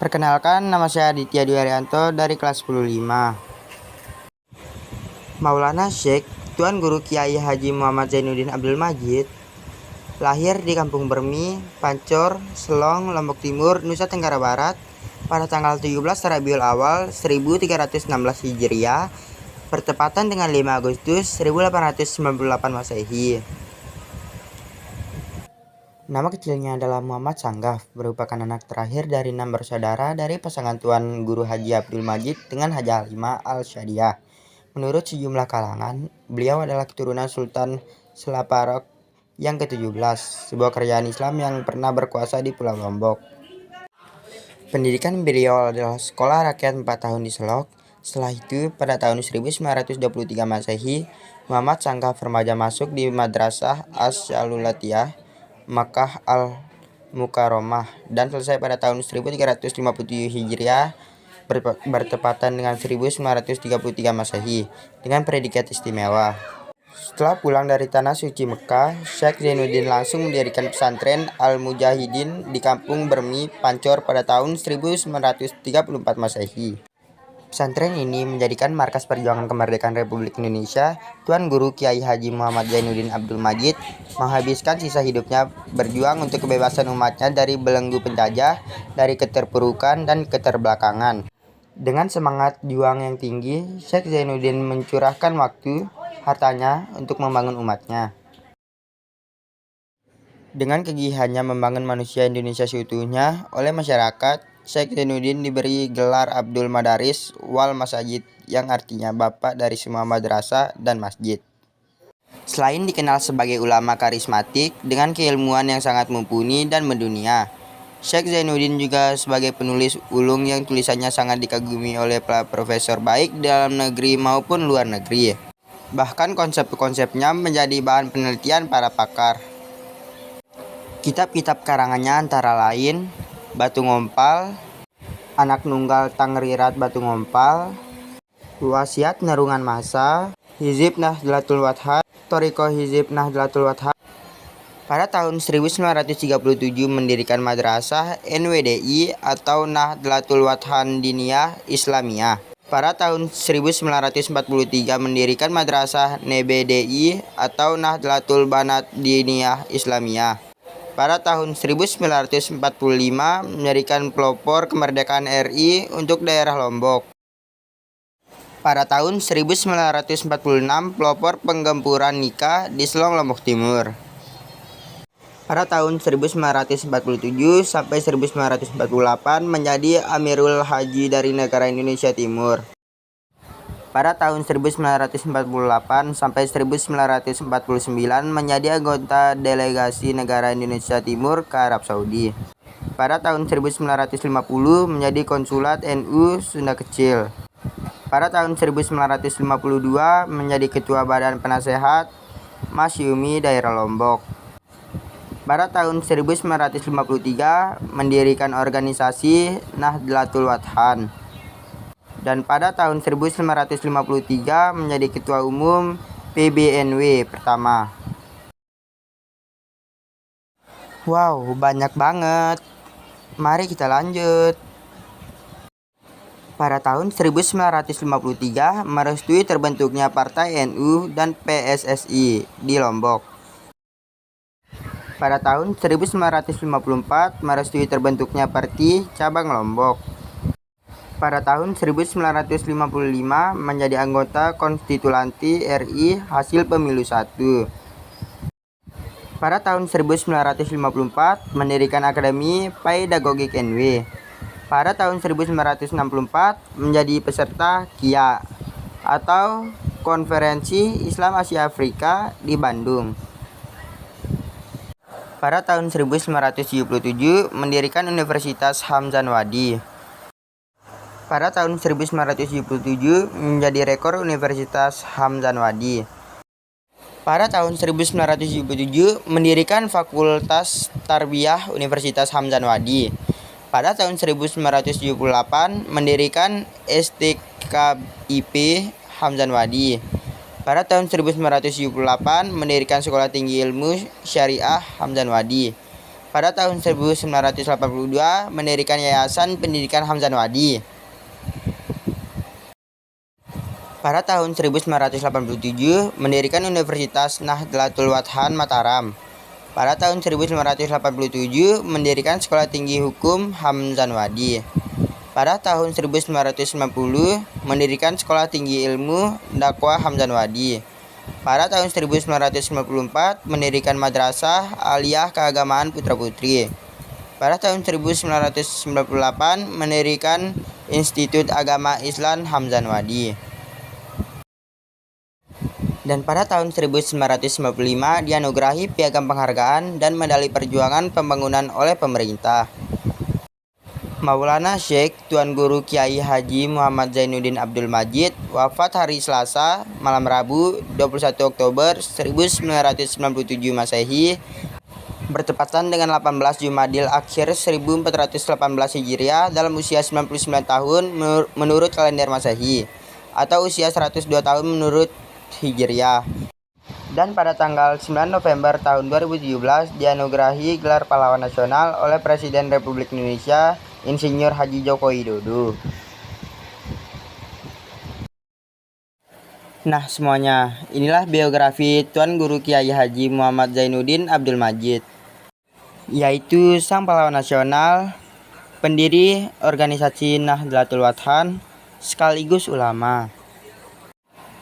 Perkenalkan, nama saya Aditya Dwi Haryanto dari kelas 10-5. Maulana Syekh Tuan Guru Kiai Haji Muhammad Zainuddin Abdul Majid lahir di Kampung Bermi, Pancor, Selong, Lombok Timur, Nusa Tenggara Barat pada tanggal 17 Rabiul Awal 1316 Hijriah bertepatan dengan 5 Agustus 1898 Masehi. Nama kecilnya adalah Muhammad Sanggaf, merupakan anak terakhir dari 6 bersaudara dari pasangan Tuan Guru Haji Abdul Majid dengan Haji Halimah Al-Syadiah. Menurut sejumlah kalangan, beliau adalah keturunan Sultan Selaparok yang ke-17, sebuah kerajaan Islam yang pernah berkuasa di Pulau Lombok. Pendidikan beliau adalah sekolah rakyat 4 tahun di Selok. Setelah itu, pada tahun 1923 Masehi, Muhammad Sanggaf remaja masuk di Madrasah As-Syalulatiyah Makkah Al-Mukarramah dan selesai pada tahun 1357 Hijriah bertepatan dengan 1933 Masehi dengan predikat istimewa. Setelah pulang dari Tanah Suci Mekah, Syekh Zainuddin langsung mendirikan pesantren Al-Mujahidin di Kampung Bermi, Pancor pada tahun 1934 Masehi. Pesantren ini menjadikan markas perjuangan kemerdekaan Republik Indonesia. Tuan Guru Kiai Haji Muhammad Zainuddin Abdul Majid menghabiskan sisa hidupnya berjuang untuk kebebasan umatnya dari belenggu penjajah, dari keterpurukan dan keterbelakangan. Dengan semangat juang yang tinggi, Syekh Zainuddin mencurahkan waktu, hartanya untuk membangun umatnya. Dengan kegigihannya membangun manusia Indonesia seutuhnya oleh masyarakat, Syekh Zainuddin diberi gelar Abdul Madaris wal Masajid yang artinya bapak dari semua madrasah dan masjid. Selain dikenal sebagai ulama karismatik dengan keilmuan yang sangat mumpuni dan mendunia, Syekh Zainuddin juga sebagai penulis ulung yang tulisannya sangat dikagumi oleh para profesor baik dalam negeri maupun luar negeri. Bahkan konsep-konsepnya menjadi bahan penelitian para pakar. Kitab-kitab karangannya antara lain Batu Ngompal, Anak Nunggal Tangrirat Batu Ngompal, Wasiat Nerungan Masa, Hizib Nahdlatul Wathab, Thariqah Hizib Nahdlatul Wathab. Pada tahun 1937 mendirikan Madrasah NWDI atau Nahdlatul Wathan Diniyah Islamiyah. Pada tahun 1943 mendirikan Madrasah NBDI atau Nahdlatul Banat Diniyah Islamiyah. Pada tahun 1945 mendirikan pelopor kemerdekaan RI untuk daerah Lombok. Pada tahun 1946 pelopor penggempuran nikah di Selong, Lombok Timur. Pada tahun 1947 sampai 1948 menjadi Amirul Haji dari negara Indonesia Timur. Pada tahun 1948 sampai 1949 menjadi anggota delegasi negara Indonesia Timur ke Arab Saudi. Pada tahun 1950 menjadi konsulat NU Sunda Kecil. Pada tahun 1952 menjadi ketua Badan Penasehat Masyumi Daerah Lombok. Pada tahun 1953 mendirikan organisasi Nahdlatul Wathan. Dan pada tahun 1953 menjadi Ketua Umum PBNW pertama. Wow, banyak banget. Mari kita lanjut. Pada tahun 1953 merestui terbentuknya Partai NU dan PSSI di Lombok. Pada tahun 1954 merestui terbentuknya Parti Cabang Lombok. Pada tahun 1955 menjadi anggota konstitulanti RI hasil pemilu 1. Pada tahun 1954 mendirikan Akademi Pedagogik NW. Pada tahun 1964 menjadi peserta KIA atau Konferensi Islam Asia Afrika di Bandung. Pada tahun 1977 mendirikan Universitas Hamzah Wadi. Pada tahun 1977 menjadi rektor Universitas Hamzah Wadi. Pada tahun 1977 mendirikan Fakultas Tarbiyah Universitas Hamzah Wadi. Pada tahun 1978 mendirikan STKIP Hamzah Wadi. Pada tahun 1978 mendirikan Sekolah Tinggi Ilmu Syariah Hamzah Wadi. Pada tahun 1982 mendirikan Yayasan Pendidikan Hamzanwadi. Pada tahun 1987 mendirikan Universitas Nahdlatul Wathon Mataram. Pada tahun 1987 mendirikan Sekolah Tinggi Hukum Hamzanwadi. Pada tahun 1990 mendirikan Sekolah Tinggi Ilmu Dakwah Hamzanwadi. Pada tahun 1994 mendirikan Madrasah Aliyah Keagamaan Putra Putri. Pada tahun 1998 mendirikan Institut Agama Islam Hamzanwadi. Dan pada tahun 1995 dianugerahi Piagam Penghargaan dan Medali Perjuangan Pembangunan oleh pemerintah. Maulana Syekh Tuan Guru Kiai Haji Muhammad Zainuddin Abdul Majid wafat hari Selasa, malam Rabu, 21 Oktober 1997 Masehi, bertepatan dengan 18 Jumadil Akhir 1418 Hijriah dalam usia 99 tahun menurut kalender Masehi, atau usia 102 tahun menurut Hijriah. Dan pada tanggal 9 November tahun 2017 dianugerahi gelar pahlawan nasional oleh Presiden Republik Indonesia Insinyur Haji Joko Widodo. Nah semuanya, inilah biografi Tuan Guru Kiai Haji Muhammad Zainuddin Abdul Majid, yaitu sang pahlawan nasional, pendiri organisasi Nahdlatul Wathon, sekaligus ulama.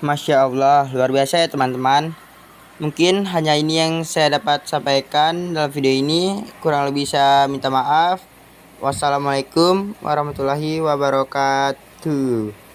Masya Allah, luar biasa ya teman-teman. Mungkin hanya ini yang saya dapat sampaikan dalam video ini. Kurang lebih saya minta maaf. Wassalamualaikum warahmatullahi wabarakatuh.